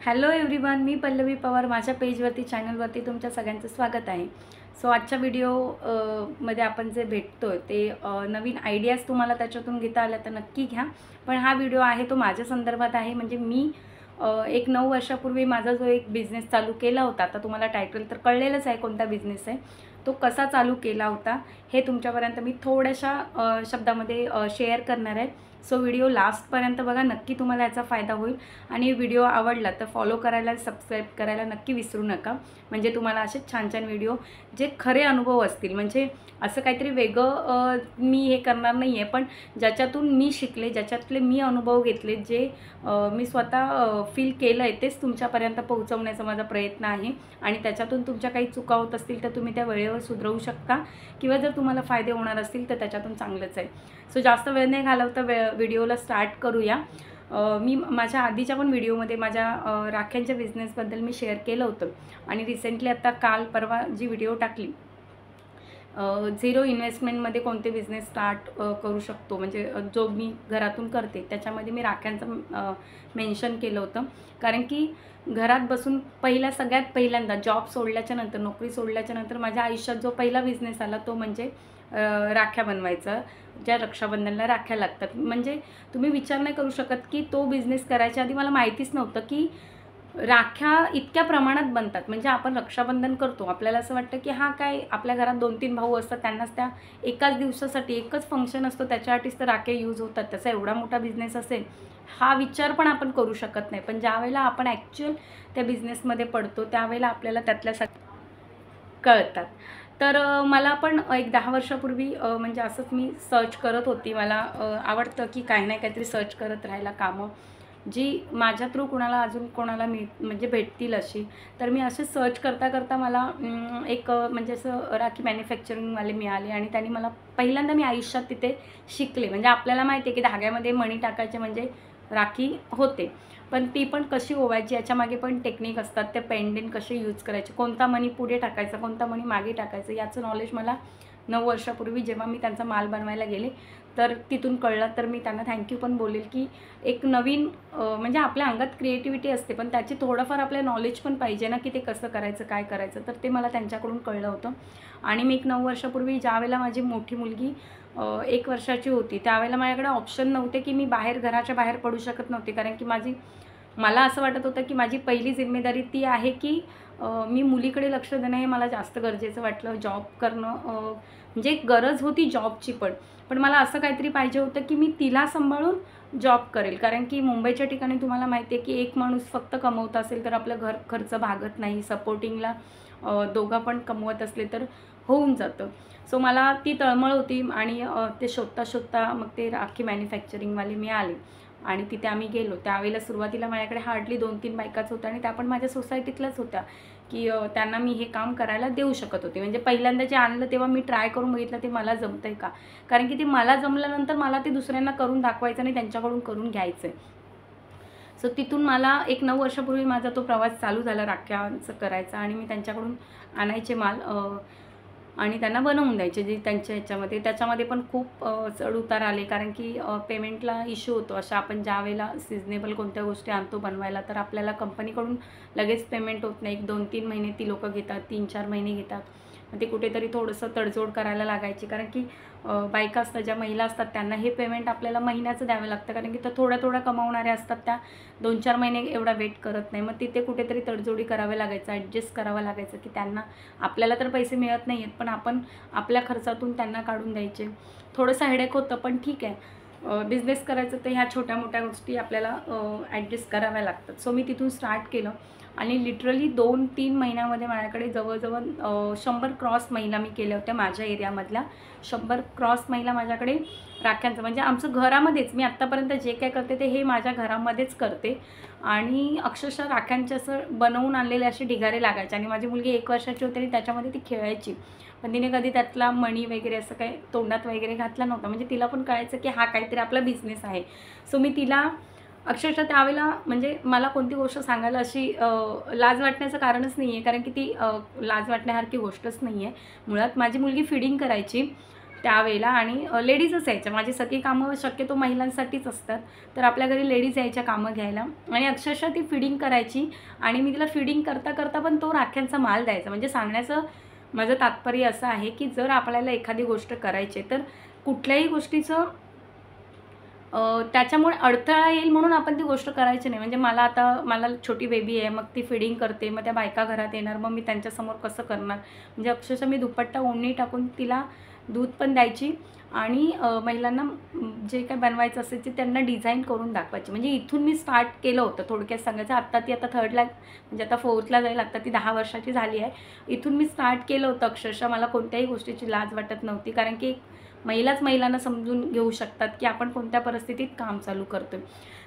Hello everyone, मी पल्लवी पवार. माझ्या पेजवरती चॅनलवरती तुमच्या सगळ्यांचं स्वागत आहे. सो आजच्या व्हिडिओ मध्ये आपण जे भेटतोय ते नवीन आयडियाज तुम्हाला त्याच्यातून घेता आल्या तर नक्की घ्या. पण हा व्हिडिओ आहे तो माझ्या संदर्भात आहे. म्हणजे मी एक 9 वर्षापूर्वी माझा जो एक बिझनेस चालू केला होता, आता तुम्हाला टायटल तर कळलेलंच आहे कोणता बिझनेस आहे, तो कसा चालू केला होता हे तुमच्यापर्यंत मी थोड्याशा शब्दामध्ये शेअर करणार आहे. सो व्हिडिओ लास्टपर्यंत बघा, नक्की तुम्हाला याचा फायदा होईल. आणि व्हिडिओ आवडला तर फॉलो करायला, सबस्क्राईब करायला नक्की विसरू नका. म्हणजे तुम्हाला असे छान छान व्हिडिओ जे खरे अनुभव असतील, म्हणजे असं काहीतरी वेगळं मी हे करणार नाही आहे, पण ज्याच्यातून मी शिकले, ज्याच्यातले मी अनुभव घेतले, जे मी स्वतः फील केलं आहे तेच तुमच्यापर्यंत पोहोचवण्याचा माझा प्रयत्न आहे. आणि त्याच्यातून तुमच्या काही चुका होत असतील तर तुम्ही त्या वेळेवर सुधरवू शकता, किंवा जर तुम्हाला फायदे होणार असतील तर त्याच्यातून चांगलंच आहे. सो जास्त वेळ नाही घालवता व्हिडिओला स्टार्ट करूया. मी माझ्या आधीच्या पण व्हिडिओमध्ये माझ्या राख्यांच्या बिझनेसबद्दल मी शेअर केलं होतं. आणि रिसेंटली आता काल परवा जी व्हिडिओ टाकली, झिरो इन्व्हेस्टमेंटमध्ये कोणते बिझनेस स्टार्ट करू शकतो, म्हणजे जो मी घरातून करते त्याच्यामध्ये मी राख्यांचं मेन्शन केलं होतं. कारण की घरात बसून सगळ्यात पहिल्यांदा जॉब सोडल्याच्या नंतर, नोकरी सोडल्याच्या नंतर माझ्या आयुष्यात जो पहिला बिझनेस आला तो म्हणजे राख्या बनवायचा, ज्या रक्षाबंधनला राख्या लागतात. म्हणजे तुम्ही विचार नाही करू शकत की तो बिझनेस करायच्या आधी मला माहितीच नव्हतं की राख्या इतक्या प्रमाणात बनतात. म्हणजे आपण रक्षाबंधन करतो, आपल्याला असं वाटतं की हा काय, आपल्या घरात 2-3 भाऊ असतात, त्यांनाच त्या एकाच दिवसासाठी एकच फंक्शन असतो त्याच्यासाठीच तर राख्या यूज होतात, त्याचा एवढा मोठा बिझनेस असेल हा विचार पण आपण करू शकत नाही. पण ज्यावेळेला आपण ॲक्च्युअल त्या बिझनेसमध्ये पडतो त्यावेळेला आपल्याला त्यातल्या कळतात. तर मला पण एक 10 वर्षापूर्वी म्हणजे असंच मी सर्च करत होती. मला आवडतं की काही ना काहीतरी सर्च करत राहायला कामं, जी माझ्या थ्रू कोणाला अजून कोणाला म्हणजे भेटतील अशी. तर मी असे सर्च करता करता मला एक म्हणजे असं राखी मॅन्युफॅक्चरिंगवाले मिळाले आणि त्यांनी मला पहिल्यांदा मी आयुष्यात तिथे शिकले. म्हणजे आपल्याला माहिती आहे की धाग्यामध्ये मणी टाकायचे म्हणजे राखी होते, पण ती पण कशी ओवायची याच्यामागे पण टेक्निक असतात. ते पेंडेंट कसे यूज करायचे, कोणता मणी पुढे टाकायचा, कोणता मणी मागे टाकायचं, याचं नॉलेज मला 9 वर्षापूर्वी जेव्हा मी त्यांचा माल बनवायला गेले तर तिथून कळलं. तर मी त्यांना थँक्यू पण बोलेल की एक नवीन म्हणजे आपल्या अंगात क्रिएटिव्हिटी असते, पण त्याची थोडंफार आपल्या नॉलेज पण पाहिजे ना की ते कसं करायचं, काय करायचं. तर ते मला त्यांच्याकडून कळलं होतं. आणि मी एक 9 वर्षापूर्वी ज्यावेळेला माझी मोठी मुलगी 1 वर्षाची होती त्यावेळेला माझ्याकडे ऑप्शन नव्हते की मी घराच्या बाहेर पडू शकत नव्हते. कारण की मला असं वाटत होतं की माझी पहिली जिम्मेदारी ती आहे की मी मुलीकडे लक्ष देणं हे मला जास्त गरजेचं वाटलं. जॉब करणं म्हणजे एक गरज होती जॉबची, पण मला असं काहीतरी पाहिजे होतं की मी तिला सांभाळून जॉब करेल. कारण की मुंबईच्या ठिकाणी तुम्हाला माहिती आहे की एक माणूस फक्त कमवत असेल तर आपलं घर खर्च भागत नाही. सपोर्टिंगला दोघं पण कमवत असले तर होऊन जातं. सो मला ती तळमळ होती आणि ते शोधता शोधता मग ते राखी मॅन्युफॅक्चरिंगवाले मिळाले आणि तिथे आम्ही गेलो. त्यावेळेला सुरुवातीला माझ्याकडे हार्डली 2-3 बायकाच होत्या आणि त्या पण माझ्या सोसायटीतल्याच होत्या की त्यांना मी हे काम करायला देऊ शकत होते. म्हणजे पहिल्यांदा जे आणलं तेव्हा मी ट्राय करून बघितलं ते मला जमतंय का, कारण की ते मला जमल्यानंतर मला ते दुसऱ्यांना करून दाखवायचं आणि त्यांच्याकडून करून घ्यायचं आहे. सो तिथून मला एक 9 वर्षापूर्वी माझा तो प्रवास चालू झाला राख्यांचं करायचा. आणि मी त्यांच्याकडून आणायचे माल आणि त्यांना बनवून द्यायचे जे त्यांच्या त्याच्यामध्ये पण खूप चढ-उतार आले. कारण की पेमेंटला इश्यू होतो. अशा आपण ज्यावेळेला सिजनेबल कोणत्या गोष्टी आणतो बनवायला तर आपल्याला कंपनीकडून लगेच पेमेंट होत नाही. 1-2-3 महिने ती लोकं घेतात, 3-4 महिने घेतात. मग ते कुठेतरी थोडंसं तडजोड करायला लागायची. कारण की बायका असतात, ज्या महिला असतात, त्यांना हे पेमेंट आपल्याला महिन्याचं द्यावं लागतं. कारण की त्या थोड्या कमावणाऱ्या असतात, त्या 2-4 महिने एवढा वेट करत नाही. मग तिथे कुठेतरी तडजोडी कराव्या लागायचं, ॲडजस्ट करावं लागायचं की त्यांना, आपल्याला तर पैसे मिळत नाही आहेत पण आपण आपल्या खर्चातून त्यांना काढून द्यायचे. थोडंसं हेडेक होतं, पण ठीक आहे, बिझनेस करायचं तर ह्या छोट्या मोठ्या गोष्टी आपल्याला ॲडजस्ट कराव्या लागतात. सो मी तिथून स्टार्ट केलं आणि लिटरली 2-3 महिन्यामध्ये माझ्याकडे जवळजवळ 100 क्रॉस महिला मी केल्या होत्या. माझ्या एरियामधल्या 100 क्रॉस महिला माझ्याकडे राख्यांचं, म्हणजे आमचं घरामध्येच, मी आत्तापर्यंत जे काय करते ते हे माझ्या घरामध्येच करते. आणि अक्षरशः राख्यांचे असं बनवून आणलेले असे ढिगारे लागायचे. आणि माझी मुलगी 1 वर्षाची होती आणि त्याच्यामध्ये ती खेळायची, पण तिने कधी त्यातला मणी वगैरे असं काही तोंडात वगैरे घातला नव्हता. म्हणजे तिला पण कळायचं की हा काहीतरी आपला बिझनेस आहे. सो मी तिला अक्षरशः त्यावेळेला, म्हणजे मला कोणती गोष्ट सांगायला अशी लाज वाटण्याचं कारणच नाही आहे. कारण की ती लाज वाटण्यासारखी गोष्टच नाही आहे. मुळात माझी मुलगी फीडिंग करायची त्यावेळेला, आणि लेडीजच यायच्या. माझी सगळी कामं शक्यतो महिलांसाठीच असतात, तर आपल्या घरी लेडीज यायच्या कामं घ्यायला, आणि अक्षरशः ती फिडिंग करायची, आणि मी तिला फिडिंग करता करता पण तो राख्यांचा माल द्यायचा. म्हणजे सांगण्याचं माझं तात्पर्य असं आहे की जर आपल्याला एखादी गोष्ट करायची तर कुठल्याही गोष्टीचं त्याच्यामुळे अडथळा येईल म्हणून आपण ती गोष्ट करायची नाही. म्हणजे मला छोटी बेबी आहे, मग ती फिडिंग करते, मग त्या बायका घरात येणार, मग मी त्यांच्यासमोर कसं करणार. म्हणजे अक्षरशः मी दुपट्टा ओढणी टाकून तिला दूध पण द्यायची, आणि महिलांना जे काय बनवायचं असेल ते त्यांना डिझाईन करून दाखवायची. म्हणजे इथून मी स्टार्ट केलं होतं थोडक्यात सांगायचं. आता ती थर्डला, म्हणजे आता फोर्थला जाईल, आता ती 10 वर्षाची झाली आहे. इथून मी स्टार्ट केलं होतं. अक्षरशः मला कोणत्याही गोष्टीची लाज वाटत नव्हती, कारण की महिलाच महिलांना समजून घेऊ शकतात की आपण कोणत्या परिस्थितीत काम चालू करतोय.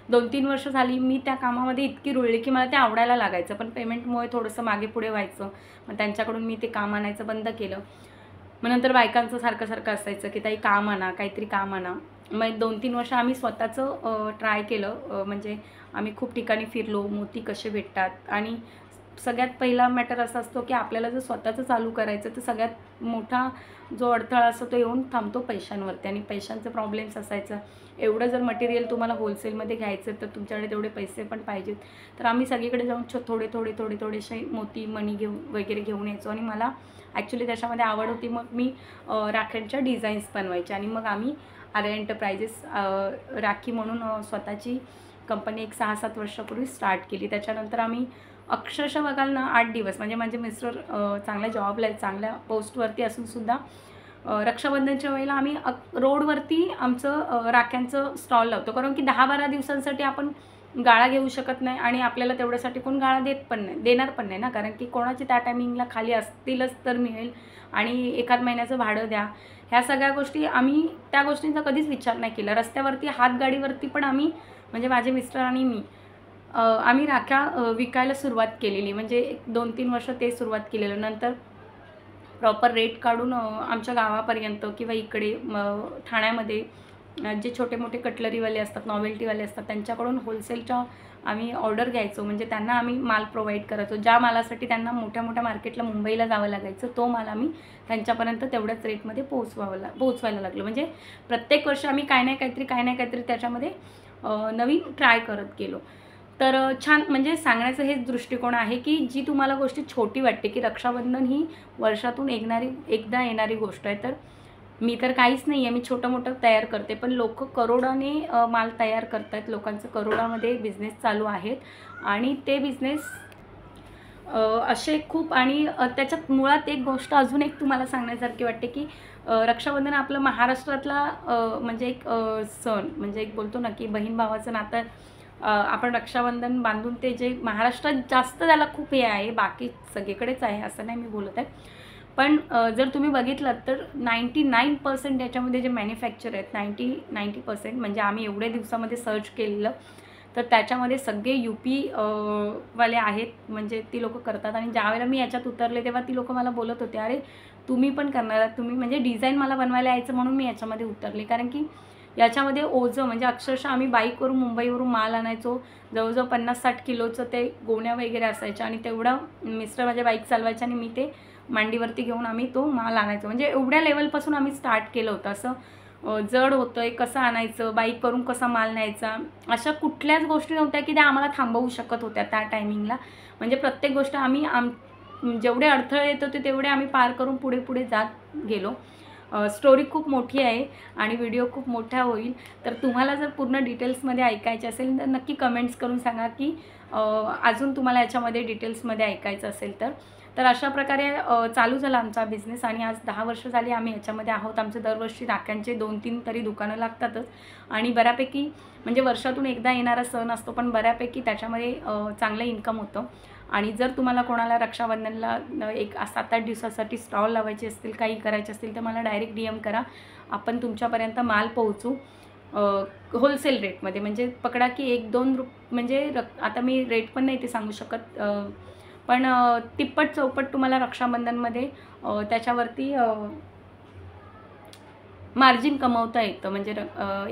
2-3 वर्ष झाली मी त्या कामामध्ये इतकी रुळली की मला ते आवडायला लागायचं, पण पेमेंटमुळे थोडंसं मागे पुढे व्हायचं. मग त्यांच्याकडून मी ते काम आणायचं बंद केलं. मग नंतर बायकांचं सारखं असायचं की ताई काम आणा, काहीतरी काम आणा. मग 2-3 वर्ष आम्ही स्वतःचं ट्राय केलं. म्हणजे आम्ही खूप ठिकाणी फिरलो, मोती कसे भेटतात, आणि सगळ्यात पहिला मॅटर असा असतो की आपल्याला जर स्वतःचं चालू करायचं तर सगळ्यात मोठा जो अडथळा असतो तो येऊन थांबतो पैशांवरती, आणि पैशांचे प्रॉब्लेम्स असायचं. एवढं जर मटेरियल तुम्हाला होलसेलमध्ये घ्यायचं तर तुमच्याकडे तेवढे पैसे पण पाहिजेत. तर आम्ही सगळीकडे जाऊन थोडेसे मोती मणी वगैरे घेऊन यायचो, आणि मला ॲक्च्युली त्याच्यामध्ये आवड होती. मग मी राख्यांच्या डिझाईन्स बनवायच्या, आणि मग आम्ही आर्या एंटरप्राइजेस राखी म्हणून स्वतःची कंपनी एक 6-7 वर्षापूर्वी स्टार्ट केली. त्याच्यानंतर आम्ही अक्षरशः बघाल ना 8 दिवस, म्हणजे माझे मिस्टर चांगल्या जॉबला आहेत, चांगल्या पोस्टवरती असूनसुद्धा रक्षाबंधनच्या वेळेला आम्ही रोडवरती आमचं राख्यांचं स्टॉल लावतो, कारण की 10-12 दिवसांसाठी आपण गाळा घेऊ शकत नाही, आणि आपल्याला तेवढ्यासाठी कोण गाळा देणार पण नाही ना, कारण की कोणाचे त्या टायमिंगला खाली असतीलच तर मिळेल, आणि एखाद महिन्याचं भाडं द्या. ह्या सगळ्या गोष्टी आम्ही त्या गोष्टींचा कधीच विचार नाही केला. रस्त्यावरती हातगाडीवरती पण आम्ही, म्हणजे माझे मिस्टर आणि मी, आम्ही राख्या विकायला सुरुवात केलेली. म्हणजे 2-3 वर्ष ते सुरुवात केलेलं. नंतर प्रॉपर रेट काढून आमच्या गावापर्यंत किंवा इकडे ठाण्यामध्ये जे छोटे मोठे कटलरीवाले असतात, नॉवेल्टीवाले असतात, त्यांच्याकडून होलसेलच्या आम्ही ऑर्डर घ्यायचो. म्हणजे त्यांना आम्ही माल प्रोव्हाइड करायचो. ज्या मालासाठी त्यांना मोठ्या मोठ्या मार्केटला मुंबईला जावं लागायचं, तो माल आम्ही त्यांच्यापर्यंत तेवढ्याच रेटमध्ये पोहोचवायला लागलो. म्हणजे प्रत्येक वर्षी आम्ही काय नाही काहीतरी त्याच्यामध्ये नवीन ट्राय करत गेलो. तर छान, म्हणजे सांगण्याचं हेच दृष्टिकोन आहे की जी तुम्हाला गोष्ट छोटी वाटते, की रक्षाबंधन ही वर्षातून एकदा येणारी गोष्ट आहे, तर मी तर काहीच नाही आहे, मी छोटं मोठं तयार करते, पण लोक करोडाने माल तयार करत आहेत. लोकांचं करोडामध्ये बिझनेस चालू आहेत, आणि ते बिझनेस असे खूप, आणि त्याच्यात मुळात एक गोष्ट अजून एक तुम्हाला सांगण्यासारखी वाटते की रक्षाबंधन आपलं महाराष्ट्रातला म्हणजे एक सण, म्हणजे एक बोलतो ना की बहीण भावाचं नातं. आपण रक्षाबंधन बांधून ते जे महाराष्ट्रात जास्त त्याला खूप हे आहे, बाकी सगळीकडेच आहे असं नाही मी बोलत आहे, पण जर तुम्ही बघितलं तर 99% याच्यामध्ये जे मॅन्युफॅक्चर आहेत, 90% म्हणजे आम्ही एवढ्या दिवसामध्ये सर्च केलेलं, तर त्याच्यामध्ये सगळे UP वाले आहेत. म्हणजे ती लोकं करतात, आणि ज्यावेळेला मी याच्यात उतरले तेव्हा ती लोकं मला बोलत होते, अरे तुम्ही पण करणार आहात, तुम्ही, म्हणजे डिझाईन मला बनवायला यायचं म्हणून मी याच्यामध्ये उतरले. कारण की याच्यामध्ये ओझं, म्हणजे अक्षरशः आम्ही बाईकवरून मुंबईवरून माल आणायचो, जवळजवळ 50-60 किलोचं ते गोण्या वगैरे असायच्या, आणि तेवढं मिस्टर माझ्या बाईक चालवायच्या आणि मी ते मांडीवरती घेऊन आम्ही तो माल आणायचो. म्हणजे एवढ्या लेवलपासून आम्ही स्टार्ट केलं होतं. असं जड होतं आहे, कसं आणायचं, बाईक करून कसा माल न्यायचा, अशा कुठल्याच गोष्टी नव्हत्या की त्या आम्हाला थांबवू शकत होत्या त्या टायमिंगला. म्हणजे प्रत्येक गोष्ट आम्ही जेवढे अडथळे येत होते तेवढे आम्ही पार करून पुढे जात गेलो. स्टोरी खूप मोठी आहे आणि व्हिडिओ खूप मोठा होईल, तर तुम्हाला जर पूर्ण डिटेल्समध्ये ऐकायचे असेल तर नक्की कमेंट्स करून सांगा की अजून तुम्हाला याच्यामध्ये डिटेल्समध्ये ऐकायचं असेल तर अशा प्रकारे चालू झाला आमचा बिझनेस, आणि आज 10 वर्ष झाली आम्ही याच्यामध्ये आहोत. आमचे दरवर्षी राख्यांचे 2-3 तरी दुकानं लागतातच, आणि बऱ्यापैकी, म्हणजे वर्षातून एकदा येणारा सण असतो, पण बऱ्यापैकी त्याच्यामध्ये चांगलं इन्कम होतं. आणि जर तुम्हाला कोणाला रक्षाबंधनला एक 7-8 दिवसासाठी स्टॉल लावायचे असतील, काही करायचे असतील, तर मला डायरेक्ट DM करा, आपण तुमच्यापर्यंत माल पोहोचू होलसेल रेटमध्ये. म्हणजे पकडा की 1-2 म्हणजे आता मी रेट पण नाही ते सांगू शकत, पण तिप्पट चौपट तुम्हाला रक्षाबंधनमध्ये त्याच्यावरती मार्जिन कमवता येतं. म्हणजे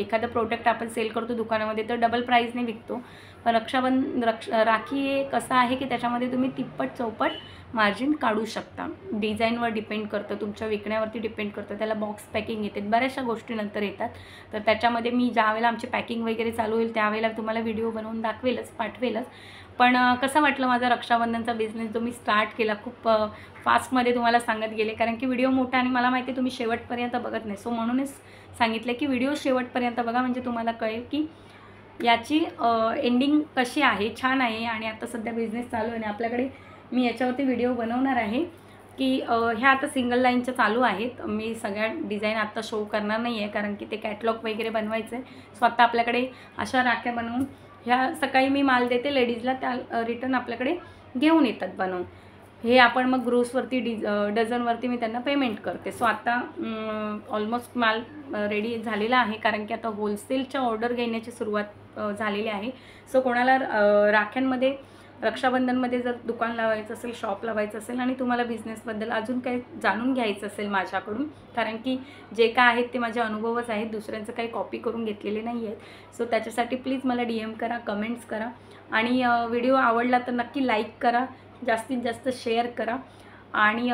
एखादं प्रोडक्ट आपण सेल करतो दुकानामध्ये तर डबल प्राईजने विकतो, पण राखी हे कसं आहे की त्याच्यामध्ये तुम्ही तिप्पट चौपट मार्जिन काढू शकता. डिझाईनवर डिपेंड करतं, तुमच्या विकण्यावरती डिपेंड करतं. त्याला बॉक्स पॅकिंग येते, बऱ्याचशा गोष्टी नंतर येतात. तर त्याच्यामध्ये मी ज्यावेळेला आमची पॅकिंग वगैरे चालू होईल त्यावेळेला तुम्हाला व्हिडिओ बनवून दाखवेलच, पाठवेलच. पण कसं वाटलं माझा रक्षाबंधनचा बिझनेस जो मी स्टार्ट केला, खूप फास्टमध्ये तुम्हाला सांगत गेले, कारण की व्हिडिओ मोठा आणि मला माहिती आहे तुम्ही शेवटपर्यंत बघत नाही. सो म्हणूनच सांगितलं की व्हिडिओ शेवटपर्यंत बघा, म्हणजे तुम्हाला कळेल की याची एंडिंग कशी आहे. छान आहे. आणि आता सध्या बिझनेस चालू आहे आणि आपल्याकडे मी याच्यावरती व्हिडिओ बनवणार आहे की ह्या आता सिंगल लाईनच्या चालू आहेत. मी सगळ्या डिझाईन आत्ता शो करणार नाही आहे, कारण की ते कॅटलॉग वगैरे बनवायचं आहे. सो आता आपल्याकडे अशा राख्या बनवून ह्या सकाळी मी माल देते लेडीजला, त्या रिटर्न आपल्याकडे घेऊन येतात बनवून. हे आपण मग ग्रोसवरती डझनवरती मी त्यांना पेमेंट करते. सो आता ऑलमोस्ट माल रेडी झालेला आहे, कारण की आता होलसेलच्या ऑर्डर घेण्याची सुरुवात झालेली आहे. सो कोणाला राख्यांमध्ये रक्षाबंधनमध्ये जर दुकान लावायचं असेल, शॉप लावायचं असेल आणि तुम्हाला बिझनेसबद्दल अजून काही जाणून घ्यायचं असेल माझ्याकडून, कारण की जे काय आहेत ते माझे अनुभवच आहेत, दुसऱ्यांचं काही कॉपी करून घेतलेले नाही आहेत. सो त्याच्यासाठी प्लीज मला DM करा, कमेंट्स करा आणि व्हिडिओ आवडला तर नक्की लाईक करा, जास्तीत जास्त शेअर करा आणि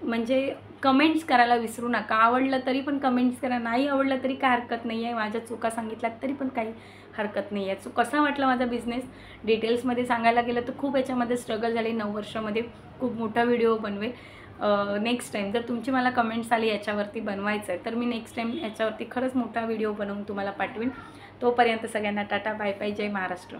म्हणजे कमेंट्स करायला विसरू नका. आवडलं तरी पण कमेंट्स करा, नाही आवडलं तरी काय हरकत नाही आहे, माझ्या चुका सांगितल्यात तरी पण काही हरकत नाही आहे. सो कसा वाटला माझा बिझनेस डिटेल्समध्ये सांगायला गेलं तर खूप याच्यामध्ये स्ट्रगल झाली. 9 वर्षामध्ये खूप मोठा व्हिडिओ बनवेल. नेक्स्ट टाईम जर तुमची मला कमेंट्स आली याच्यावरती बनवायचं आहे तर मी नेक्स्ट टाईम याच्यावरती खरंच मोठा व्हिडिओ बनवून तुम्हाला पाठवेन. तोपर्यंत सगळ्यांना टाटा, बाय बाय, जय महाराष्ट्र.